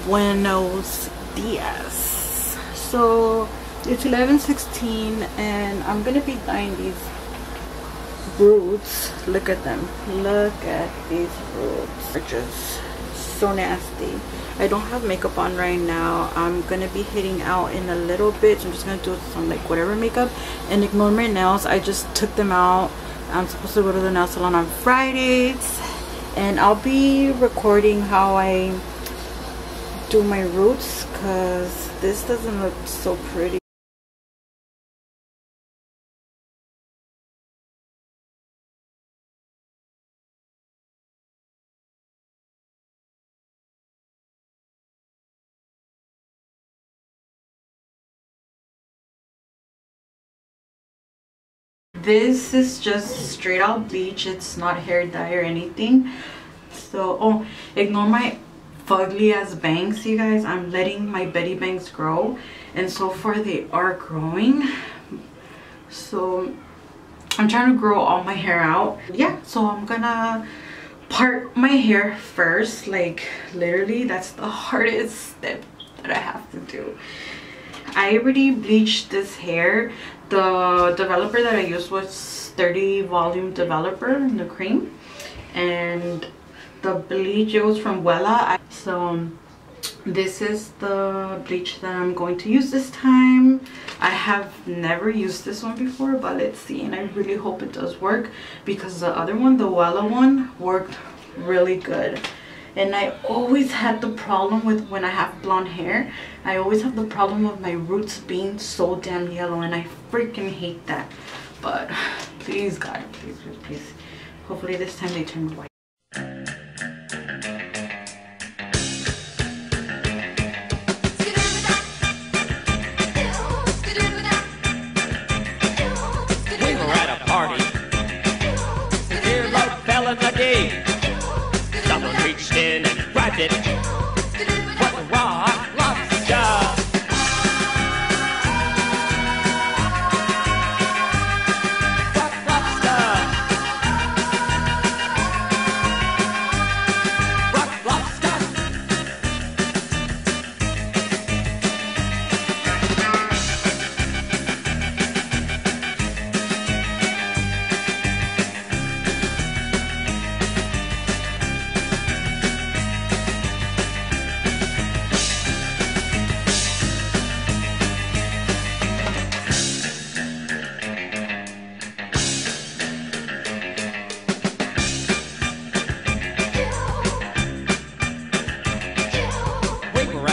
Buenos dias. So it's 11:16 and I'm gonna be dyeing these roots. Look at them. Look at these roots. They're just so nasty. I don't have makeup on right now. I'm gonna be heading out in a little bit, so I'm just gonna do some like whatever makeup and ignore my nails. I just took them out. I'm supposed to go to the nail salon on Fridays, and I'll be recording how I do my roots because this doesn't look so pretty. This is just straight out bleach. It's not hair dye or anything. So, oh, ignore my fugly ass bangs, you guys. I'm letting my Betty bangs grow, and so far they are growing. So I'm trying to grow all my hair out. Yeah, so I'm gonna part my hair first. Like literally, that's the hardest step that I have to do. I already bleached this hair. The developer that I used was 30 volume developer in the cream, and the bleach, it was from Wella. So this is the bleach that I'm going to use this time. I have never used this one before, but let's see, and I really hope it does work because the other one, the Wella one, worked really good. And I always had the problem with when I have blonde hair, I always have the problem of my roots being so damn yellow, and I freaking hate that. But please God, please, please, please, hopefully this time they turn white. We were at a party, the earlobe fell in the day. Someone reached in and grabbed it. Was a raw lobster. Rock lobster. Rock lobster.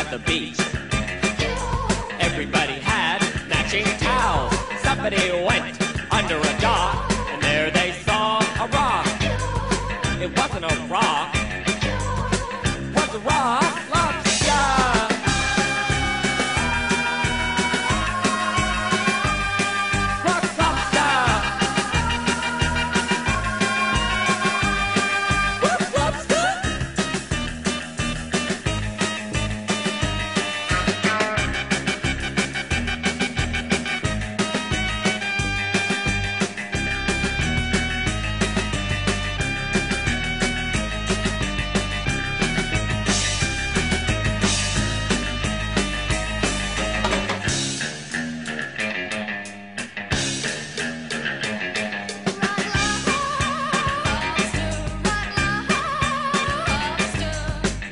The beach. Everybody had matching towels. Somebody went under a dock, and there they saw a rock. It wasn't a rock, it was a rock lobster. Rock lobster. Rock lobster.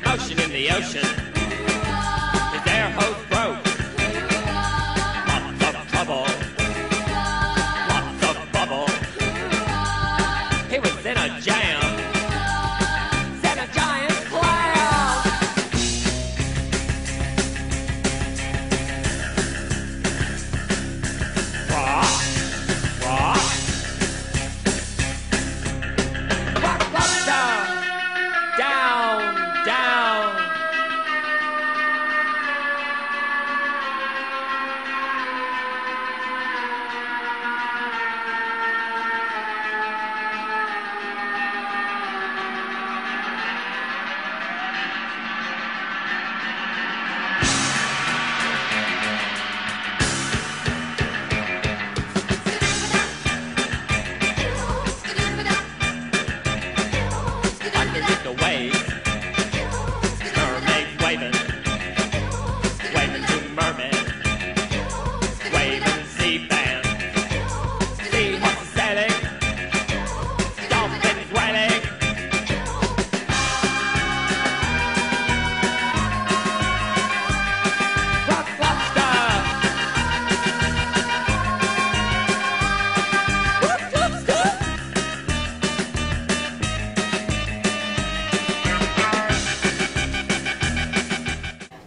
Motion in the ocean. His air hose broke. Lots of trouble. Lots of bubble. He was in a jam. Set a giant clam. Rock. Rock. Rock lobster. Down. Down.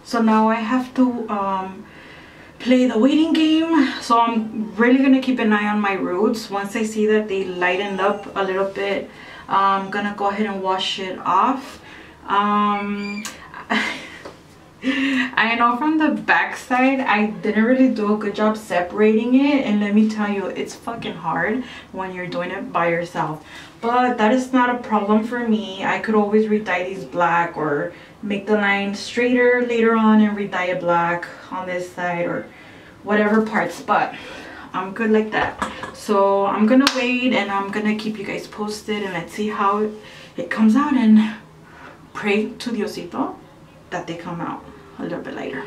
So now I have to play the waiting game. So I'm really gonna keep an eye on my roots. Once I see that they lightened up a little bit, I'm gonna go ahead and wash it off. I know from the back side I didn't really do a good job separating it, and let me tell you, it's fucking hard when you're doing it by yourself. But that is not a problem for me. I could always re-dye these black or make the line straighter later on and re-dye it black on this side or whatever parts, but I'm good like that. So I'm gonna wait and I'm gonna keep you guys posted, and let's see how it comes out, and pray to Diosito that they come out a little bit later.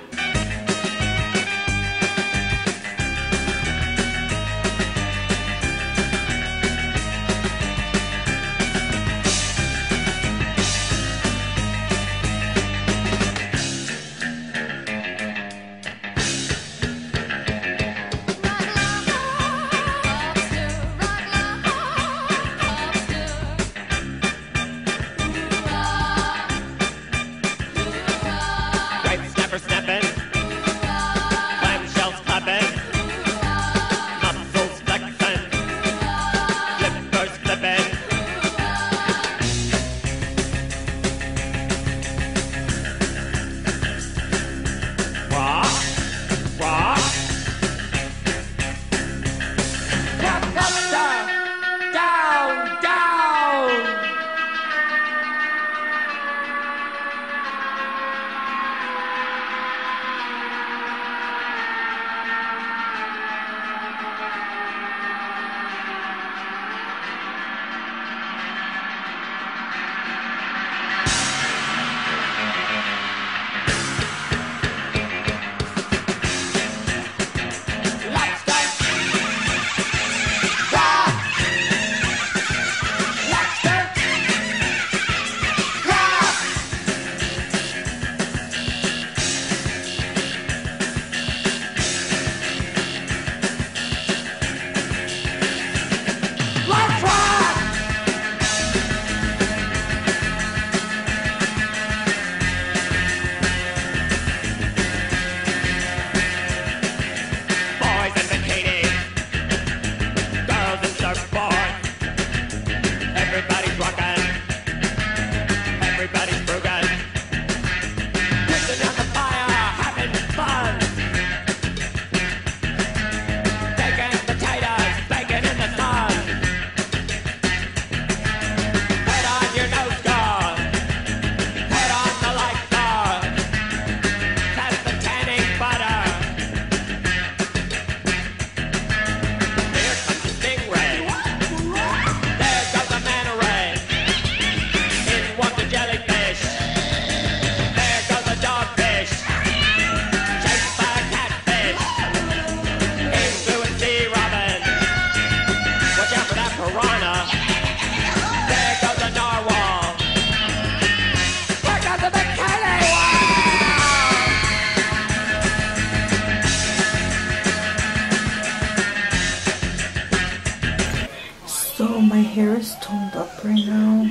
So my hair is toned up right now.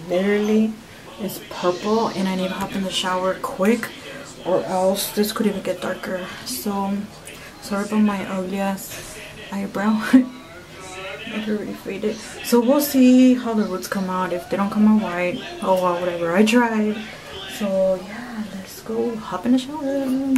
Literally, it's purple, and I need to hop in the shower quick, or else this could even get darker. So sorry about my ugly ass eyebrow. I already faded. So we'll see how the roots come out. If they don't come out white, oh well, whatever. I tried. So yeah, let's go hop in the shower.